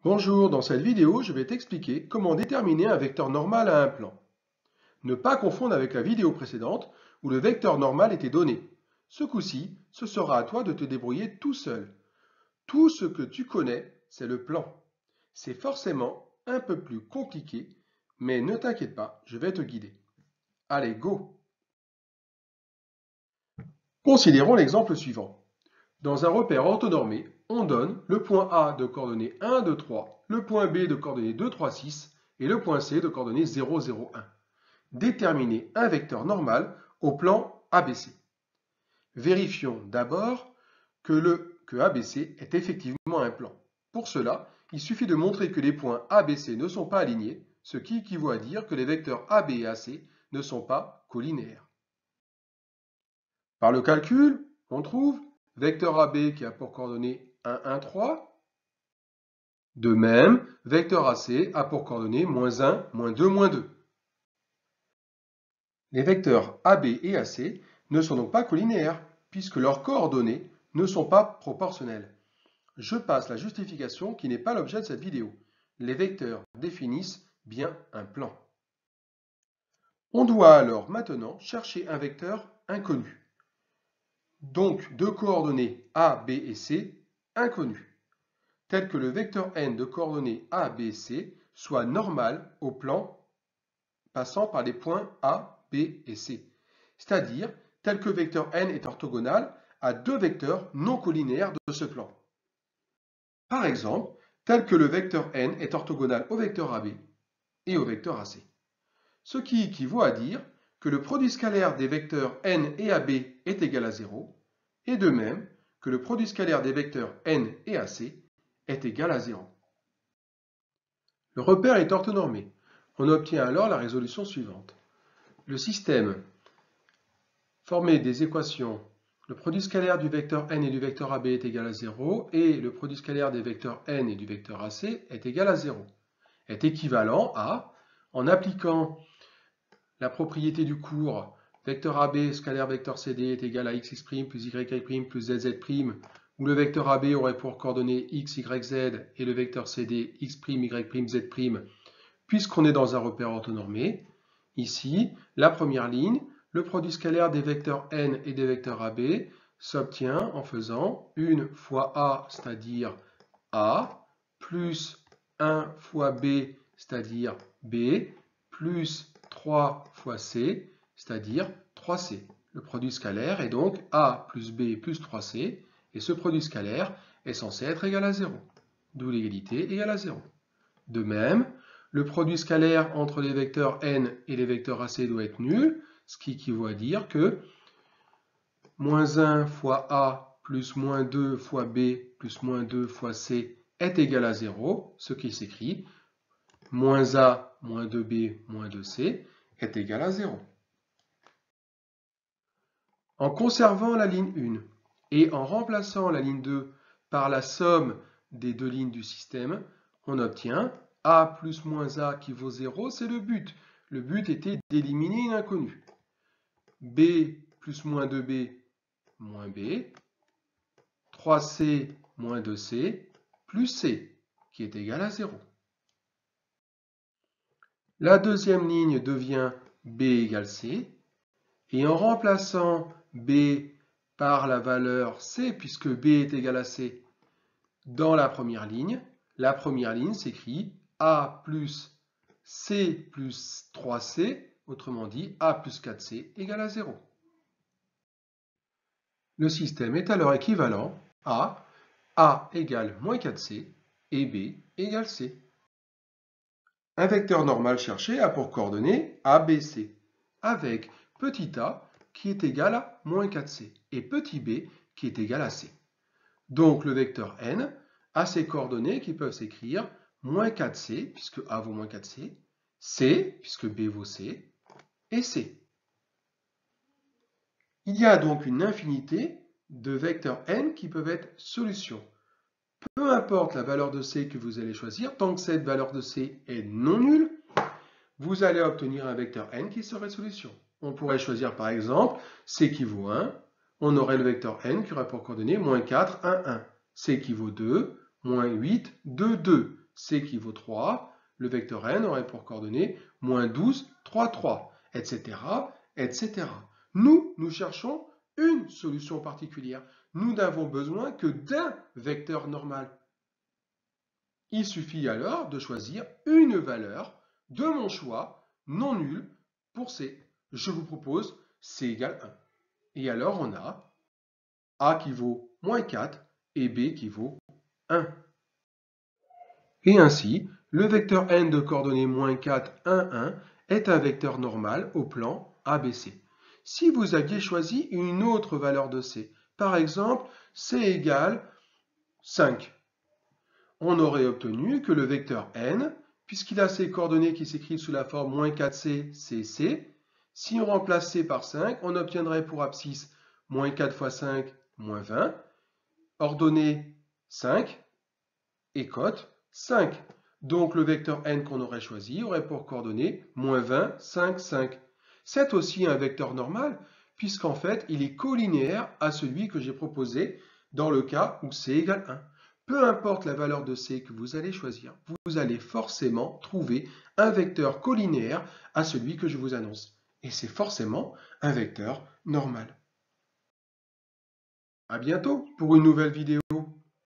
Bonjour, dans cette vidéo, je vais t'expliquer comment déterminer un vecteur normal à un plan. Ne pas confondre avec la vidéo précédente où le vecteur normal était donné. Ce coup-ci, ce sera à toi de te débrouiller tout seul. Tout ce que tu connais, c'est le plan. C'est forcément un peu plus compliqué, mais ne t'inquiète pas, je vais te guider. Allez, go! Considérons l'exemple suivant. Dans un repère orthonormé, on donne le point A de coordonnées 1, 2, 3, le point B de coordonnées 2, 3, 6 et le point C de coordonnées 0, 0, 1. Déterminer un vecteur normal au plan ABC. Vérifions d'abord que ABC est effectivement un plan. Pour cela, il suffit de montrer que les points ABC ne sont pas alignés, ce qui équivaut à dire que les vecteurs AB et AC ne sont pas collinéaires. Par le calcul, on trouve vecteur AB qui a pour coordonnées 1, 1, 3. De même, vecteur AC a pour coordonnées -1, -2, -2. Les vecteurs AB et AC ne sont donc pas collinéaires, puisque leurs coordonnées ne sont pas proportionnelles. Je passe la justification qui n'est pas l'objet de cette vidéo. Les vecteurs définissent bien un plan. On doit alors maintenant chercher un vecteur inconnu. Donc de coordonnées A, B et C inconnues, tel que le vecteur n de coordonnées A, B, C soit normal au plan passant par les points A, B et C, c'est-à-dire tel que vecteur n est orthogonal à deux vecteurs non collinéaires de ce plan. Par exemple, tel que le vecteur n est orthogonal au vecteur AB et au vecteur AC. Ce qui équivaut à dire que le produit scalaire des vecteurs n et AB est égal à 0, et de même que le produit scalaire des vecteurs n et AC est égal à 0. Le repère est orthonormé. On obtient alors la résolution suivante. Le système formé des équations le produit scalaire du vecteur n et du vecteur AB est égal à 0 et le produit scalaire des vecteurs n et du vecteur AC est égal à 0 est équivalent à, en appliquant la propriété du cours vecteur AB scalaire vecteur CD est égal à x plus y plus zz', où le vecteur AB aurait pour coordonnées x, y, z et le vecteur CD x', y', z', puisqu'on est dans un repère orthonormé. Ici, la première ligne, le produit scalaire des vecteurs n et des vecteurs AB s'obtient en faisant 1 fois A, c'est-à-dire A, plus 1 fois B, c'est-à-dire B, plus 3 fois C, c'est-à-dire 3C. Le produit scalaire est donc A plus B plus 3C, et ce produit scalaire est censé être égal à 0, d'où l'égalité égale à 0. De même, le produit scalaire entre les vecteurs n et les vecteurs AC doit être nul, ce qui équivaut à dire que -1 fois A plus -2 fois B plus -2 fois C est égal à 0, ce qui s'écrit -A, -2B, -2C est égal à 0. En conservant la ligne 1 et en remplaçant la ligne 2 par la somme des deux lignes du système, on obtient A plus -A qui vaut 0, c'est le but. Le but était d'éliminer une inconnue. B plus -2B moins B, 3C moins 2C plus C, qui est égal à 0. La deuxième ligne devient B égale C, et en remplaçant B par la valeur C, puisque B est égal à C, dans la première ligne s'écrit A plus C plus 3C, autrement dit A plus 4C égale à 0. Le système est alors équivalent à A égale moins 4C et B égale C. Un vecteur normal cherché a pour coordonnées ABC, avec petit a qui est égal à moins 4c et petit b qui est égal à c. Donc le vecteur n a ses coordonnées qui peuvent s'écrire moins 4c, puisque a vaut moins 4c, c, puisque b vaut c, et c. Il y a donc une infinité de vecteurs n qui peuvent être solutions. Peu importe la valeur de c que vous allez choisir, tant que cette valeur de c est non nulle, vous allez obtenir un vecteur n qui serait solution. On pourrait choisir par exemple c qui vaut 1, on aurait le vecteur n qui aurait pour coordonnées -4, 1, 1. c qui vaut 2, -8, 2, 2. C équivaut 3, le vecteur n aurait pour coordonnées moins 12, 3, 3, etc., etc. Nous cherchons une solution particulière. Nous n'avons besoin que d'un vecteur normal. Il suffit alors de choisir une valeur de mon choix non nulle pour C. Je vous propose C égale 1. Et alors on a A qui vaut moins 4 et B qui vaut 1. Et ainsi, le vecteur n de coordonnées moins 4, 1, 1 est un vecteur normal au plan ABC. Si vous aviez choisi une autre valeur de C, par exemple C égale 5, on aurait obtenu que le vecteur n, puisqu'il a ses coordonnées qui s'écrivent sous la forme moins 4c, cc, si on remplace c par 5, on obtiendrait pour abscisse moins 4 fois 5, moins 20, ordonnée 5 et cote 5. Donc le vecteur n qu'on aurait choisi aurait pour coordonnées moins 20, 5, 5. C'est aussi un vecteur normal, puisqu'en fait il est collinéaire à celui que j'ai proposé dans le cas où c égale 1. Peu importe la valeur de c que vous allez choisir, vous allez forcément trouver un vecteur collinéaire à celui que je vous annonce. Et c'est forcément un vecteur normal. À bientôt pour une nouvelle vidéo.